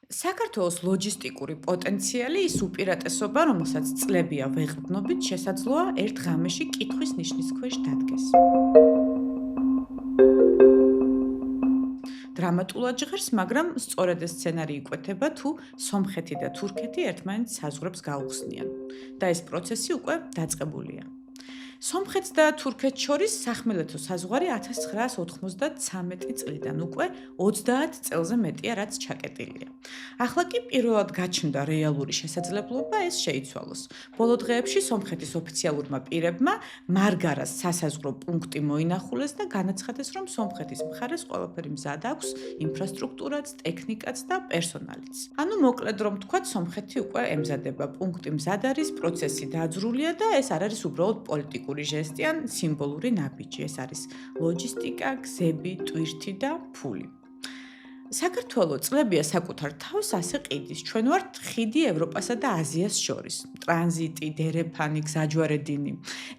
საქართველოს ლოჯისტიკური პოტენციალი ის უპირატესობა, რომელსაც წლებია ვეღრდნობით შესაძლოა ერთ ღამეში კითხვის ნიშნის ქვეშ დადგეს. დრამატულად ჟღერს, მაგრამ სწორედ ეს სცენარი იკვეთება, თუ სომხეთი და თურქეთი ერთმანეთს საზღვრებს გაუხსნიან და ეს პროცესი უკვე დაწყებულია. სომხეთს და თურქეთს შორის სახმელეთო საზღვარი 1993 წლიდან უკვე 30 წელზე მეტია, რაც ჩაკეტილია. ახლა კი პირველად გაჩნდა რეალური შესაძლებლობა ეს შეიცვალოს. ბოლო დღეებში სომხეთის ოფიციალურმა პირებმა მარგარას სასაზღვრო პუნქტი მოინახულეს და განაცხადეს, რომ სომხეთის მხარეს ყველაფერი მზად აქვს, ინფრასტრუქტურაც, ტექნიკაც და პერსონალიც. ანუ მოკლედ რომ ვთქვათ, სომხეთი უკვე ემზადება, პუნქტი მზად არის, პროცესი დაძრულია და ეს არ არის უბრალოდ პოლიტიკური ჟესტი ან სიმბოლური ნაბიჯი, ეს არის ლოჯისტიკა, გზები, ტვირთი და ფული. საქართველო წლებია საკუთარ თავს ასე ყიდის. ჩვენ ვართ ხიდი ევროპასა და აზიას შორის. ტრანზიტი, დერეფანი, გზაჯვარედინი.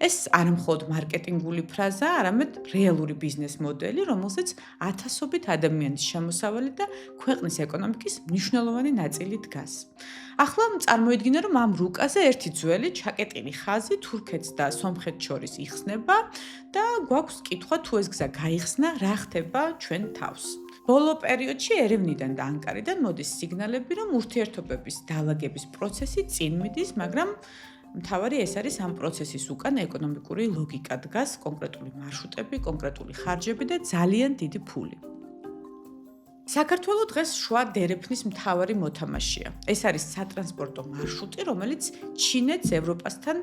ეს არ მხოლოდ მარკეტინგული ფრაზაა, არამედ რეალური ბიზნეს მოდელი, რომელზეც ათასობით ადამიანის შემოსავალი და ქვეყნის ეკონომიკის მნიშვნელოვანი ნაწილი დგას. ახლა წარმოიდგინე, რომ ამ რუკაზე ერთი ძველი ჩაკეტილი ხაზი თურქეთს და სომხეთს შორის იხსნება და გვაქვს კითხვა, თუ ეს გზა გაიხსნა, რა ხდება ჩვენ თავს. ბოლო პერიოდში ერევნიდან და ანკარიდან მოდის სიგნალები, რომ ურთიერთობების დაალაგების პროცესი წინ მიდის, მაგრამ მთავარი ეს არის ამ პროცესის უკან ეკონომიკური ლოგიკა დგას, კონკრეტული მარშრუტები, კონკრეტული ხარჯები და ძალიან დიდი ფული. საქართველო დღეს შუა დერეფნის მთავარი მოთამაშეა. ეს არის სატრანსპორტო მარშრუტი, რომელიც ჩინეთს ევროპასთან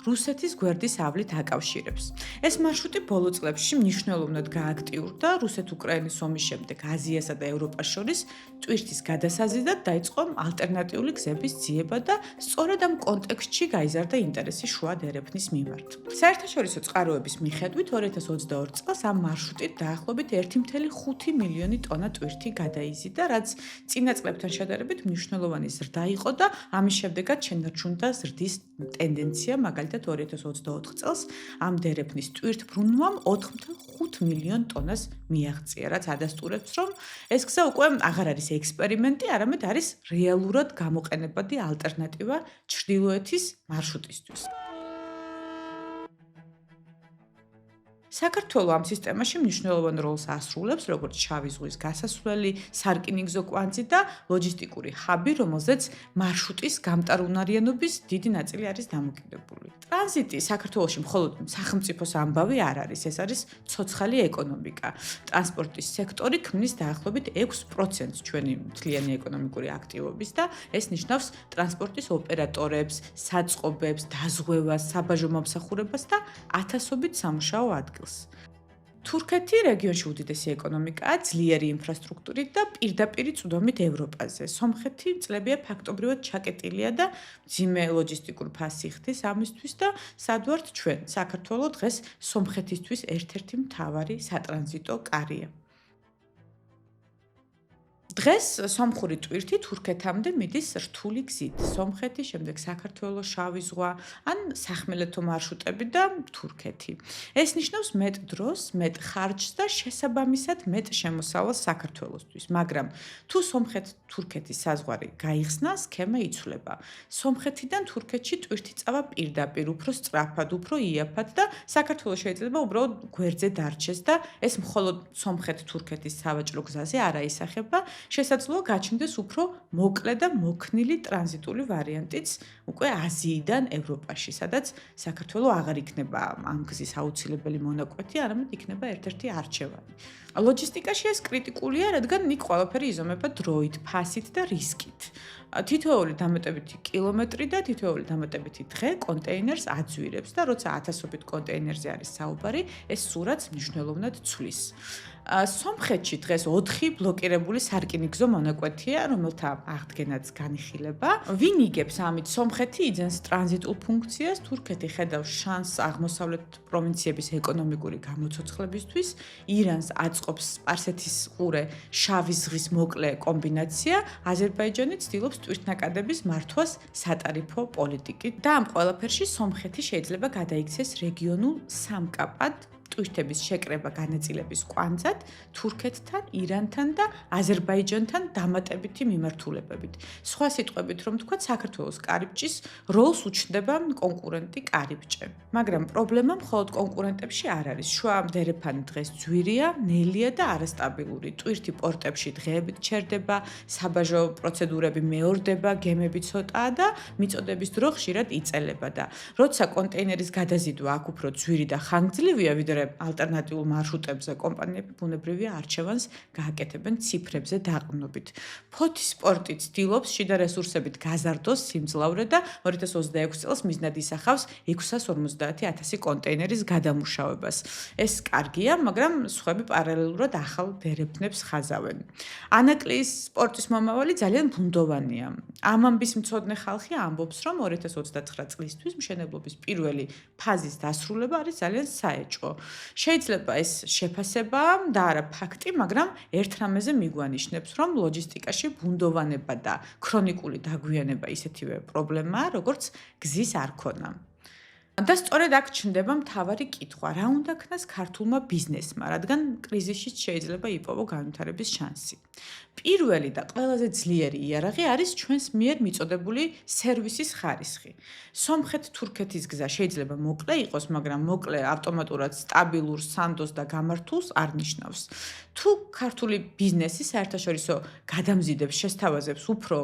რუსეთის გვერდის ავლით აკავშირებს. ეს მარშრუტი ბოლო წლებში მნიშვნელოვნად გააქტიურდა რუსეთ-უკრაინის ომის შემდეგ აზიასა და ევროპას შორის ტვირთის გადასაზიდად დაიწყო ალტერნატიული გზების ძიება და სწორედ ამ კონტექსტში გაიზარდა ინტერესი შუა დერეფნის მიმართ. საერთაშორისო წყაროების მიხედვით 2022 წელს ამ მარშრუტით დაახლოებით 1,5 მილიონი ტონა ტვირთი გადაიზიდა, რაც წინა წლებთან შედარებით მნიშვნელოვანი ზრდა იყო და ამის შედეგად შენარჩუნდა ზრდის ტენდენცია, მაგალითად 2024 წელს ამ დერეფნის ტვირთბრუნვამ 4,5 მილიონ ტონას მიაღწია, რაც ადასტურებს, რომ ეს გზა უკვე აღარ არის ექსპერიმენტი, არამედ არის რეალურად გამოყენებადი ალტერნატივა ჩრდილოეთის მარშრუტისთვის. საქართველო ამ სისტემაში მნიშვნელოვან როლს ასრულებს, როგორც შავი ზღვის გასასვლელი, სარკინიგზო კვანძი და ლოჯისტიკური ჰაბი, რომელზეც მარშრუტის გამტარუნარიანობის დიდი ნაწილი არის დამოკიდებული. ტრანზიტი საქართველოში მხოლოდ სახელმწიფოს ამბავი არ არის, ეს არის ცოცხალი ეკონომიკა. ტრანსპორტის სექტორი ქმნის დაახლოებით 6% ჩვენი მთლიანი ეკონომიკური აქტივობის და ეს ნიშნავს ტრანსპორტის ოპერატორებს, საწყობებს, დაზღვევას, საბაჟო მომსახურებას და ათასობით სამუშაო ადგილს. თურქეთი რეგიონში უდიდესი ეკონომიკაა, ძლიერი ინფრასტრუქტურით და პირდაპირი წვდომით ევროპაზე. სომხეთი წლებია ფაქტობრივად ჩაკეტილია და მძიმე ლოჯისტიკურ ფასს იხდის ამისთვის და სად ვართ ჩვენ? საქართველო დღეს სომხეთისთვის ერთ-ერთი მთავარი სატრანზიტო კარია. დღეს სომხური ტვირთი თურქეთამდე მიდის რთული გზით. სომხეთი, შემდეგ საქართველო, შავი ზღვა, ან სახმელეთო მარშრუტები და თურქეთი. ეს ნიშნავს მეტ დროს, მეტ ხარჯს და შესაბამისად მეტ შემოსავალს საქართველოსთვის. მაგრამ თუ სომხეთ-თურქეთის საზღვარი გაიხსნა, სქემა იცვლება. სომხეთიდან თურქეთში ტვირთი წავა პირდაპირ, უფრო სწრაფად, უფრო იაფად და საქართველოს შეიძლება უბრალოდ გვერდზე დარჩეს და ეს მხოლოდ სომხეთ-თურქეთის სავაჭრო გზაზე არ აისახება. შესაძლოა გაჩნდეს უფრო მოკლე და მოქნილი ტრანზიტული ვარიანტიც უკვე აზიიდან ევროპაში, სადაც საქართველო აღარ იქნება ამ გზის აუცილებელი მონაკვეთი, არამედ იქნება ერთ-ერთი არჩევანი. ლოჯისტიკაში ეს კრიტიკულია, რადგან იქ ყველაფერი იზომება დროით, ფასით და რისკით. თითოეული დამატებითი კილომეტრი და თითოეული დამატებითი დღე კონტეინერს აძვირებს და როცა ათასობით კონტეინერზე არის საუბარი, ეს სურათს მნიშვნელოვნად ცვლის. სომხეთში დღეს 4 ბლოკირებული სარკინიგზო მონაკვეთია, რომელთა აღდგენაც განიხილება. ვინ იგებს ამით? სომხეთი იძენს ტრანზიტულ ფუნქციას, თურქეთი ხედავს შანსს აღმოსავლეთ პროვინციების ეკონომიკური გამოცოცხლებისთვის, ირანს აწყობს სპარსეთის ყურე შავი ზღვის მოკლე კომბინაცია, აზერბაიჯანი ცდილობს ტვირთნაკადების მართვას სატარიფო პოლიტიკით და ამ ყველაფერში სომხეთი შეიძლება გადაიქცეს რეგიონულ სამკაპად ტვირთების შეკრება განაწილების კვანძად თურქეთთან, ირანთან და აზერბაიჯანთან დამატებითი მიმართულებებით. სხვა სიტყვებით რომ თქვა, საქართველოს კარიბჭის როლს უჩნდება კონკურენტი კარიბჭე. მაგრამ პრობლემა მხოლოდ კონკურენტებში არ არის. შუა დერეფანი დღეს ძვირია, ნელია და არასტაბილური. ტვირთი პორტებში დღეებით ჩერდება, საბაჟო პროცედურები მეორდება, გემები ცოტაა და მიწოდების დრო ხშირად იწელება და როცა კონტეინერის გადაზიდვა აქ უფრო ძვირი და ხანგრძლივია, ვიდრე ალტერნატიულ მარშრუტებზე, კომპანიები ბუნებრივია არჩევანს გააკეთებენ ციფრებზე დაყრდნობით. ფოთის პორტი ცდილობს შიდა რესურსებით გაზარდოს სიმძლავრე და 2026 წელს მიზნად ისახავს 650,000 კონტეინერის გადამუშავებას. ეს კარგია, მაგრამ სხვები პარალელურად ახალ დერეფნებს ხაზავენ. ანაკლიის პორტის მომავალი ძალიან ბუნდოვანია. ამ ამბის მცოდნე ხალხი ამბობს, რომ 2029 წლისთვის მშენებლობის პირველი ფაზის დასრულება არის ძალიან საეჭვო. შეიძლება ეს შეფასებაა და არა ფაქტი, მაგრამ ერთ რამეზე მიგვანიშნებს, რომ ლოჯისტიკაში ბუნდოვანება და ქრონიკული დაგვიანება ისეთივე პრობლემაა, როგორც გზის არ ქონა. და სწორედ აქ ჩნდება მთავარი კითხვა, რა უნდა ქნას ქართულმა ბიზნესმა, რადგან კრიზისშიც შეიძლება იპოვო განვითარების შანსი. პირველი და ყველაზე ძლიერი იარაღი არის ჩვენს მიერ მიწოდებული სერვისის ხარისხი. სომხეთ-თურქეთის გზა შეიძლება მოკლე იყოს, მაგრამ მოკლე ავტომატურად სტაბილურ, სანდოს და გამართულს არ ნიშნავს. თუ ქართული ბიზნესი საერთაშორისო გადამზიდებს შესთავაზებს უფრო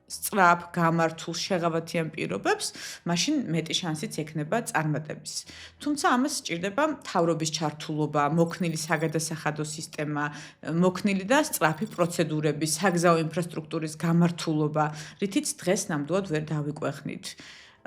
სწრაფ, გამართულ, შეღავათიან პირობებს, მაშინ მეტი შანსიც ექნება წარმატების. თუმცა ამას სჭირდება მთავრობის ჩართულობა, მოქნილი საგადასახადო სისტემა, მოქნილი და სწრაფი პროცედურები, საგზაო ინფრასტრუქტურის გამართულობა, რითიც დღეს ნამდვილად ვერ დავიკვეხნით.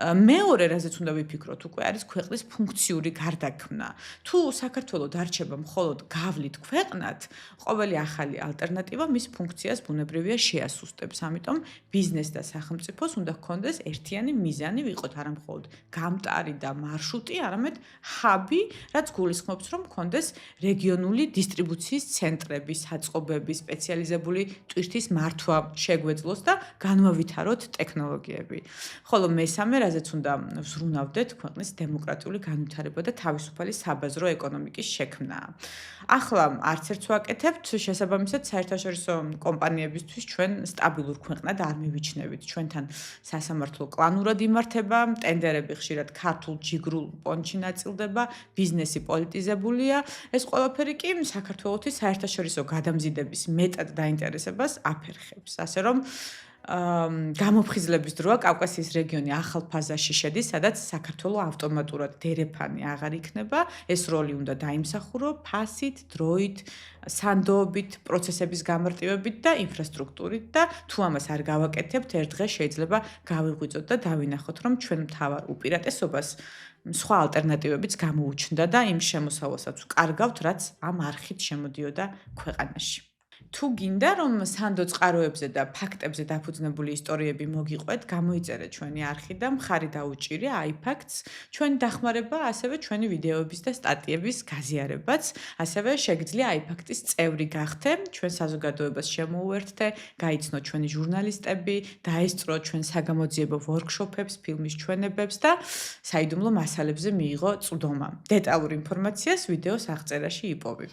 მეორე, რაზეც უნდა ვიფიქროთ, უკვე არის ქვეყნის ფუნქციური გარდაქმნა. თუ საქართველო დარჩება მხოლოდ გავლით ქვეყნად, ყოველი ახალი ალტერნატივა მის ფუნქციას ბუნებრივია შეასუსტებს. ამიტომ ბიზნეს და სახელმწიფოს უნდა ჰქონდეს ერთიანი მიზანი, ვიყოთ არა მხოლოდ გამტარი და მარშრუტი, არამედ ჰაბი, რაც გულისხმობს, რომ ჰქონდეს რეგიონული დისტრიბუციის ცენტრები, საწყობები, სპეციალიზებული ტვირთის მართვა შეგვეძლოს და განვავითაროთ ტექნოლოგიები. ხოლო მესამე, რაზეც უნდა ვზრუნავდეთ, ქვეყნის დემოკრატიული განვითარება და თავისუფალი საბაზრო ეკონომიკის შექმნა. ახლა არც ერთს ვაკეთებთ, შესაბამისად საერთაშორისო კომპანიებისთვის ჩვენ სტაბილურ ქვეყნად არ მივიჩნევით. ჩვენთან სასამართლო კლანურად იმართება, ტენდერები ხშირად ქართულ ჯიგრულ პონჩში ნაწილდება, ბიზნესი პოლიტიზებულია. ეს ყველაფერი კი საქართველოსთვის საერთაშორისო გადამზიდების მეტად დაინტერესებას აფერხებს. ასე რომ გამოფხიზლების დროა კავკასიის რეგიონი ახალ ფაზაში შედის, სადაც საქართველო ავტომატურად დერეფანი აღარ იქნება. ეს როლი უნდა დაიმსახურო ფასით, დროით, სანდოობით, პროცესების გამარტივებით და ინფრასტრუქტურით და თუ ამას არ გავაკეთებთ, ერთ დღეს შეიძლება გავიღვიძოთ და დავინახოთ, რომ ჩვენ მთავარ უპირატესობას სხვა ალტერნატივებიც გამოუჩნდა და იმ შემოსავალსაც ვკარგავთ, რაც ამ არხით შემოდიოდა ქვეყანაში. თუ გინდა რომ სანდო წყაროებზე და ფაქტებზე დაფუძნებული ისტორიები მოგიყვეთ, გამოიწერეთ ჩვენი არხი და მხარი დაუჭირე iFacts, ჩვენი დახმარება, ასევე ჩვენი ვიდეოების და სტატიების გაზიარებაც, ასევე შეგიძლია iFacts-ის წევრი გახდე, ჩვენ საზოგადოებას შემოუერთდე, გაიცნოთ ჩვენი ჟურნალისტები, დაესწროთ ჩვენ საგამოძიებო ვორქშოპებს, ფილმის ჩვენებებს და საიდუმლო მასალებზე მიიღო წვდომა. დეტალურ ინფორმაციას ვიდეოს აღწერაში იპოვი.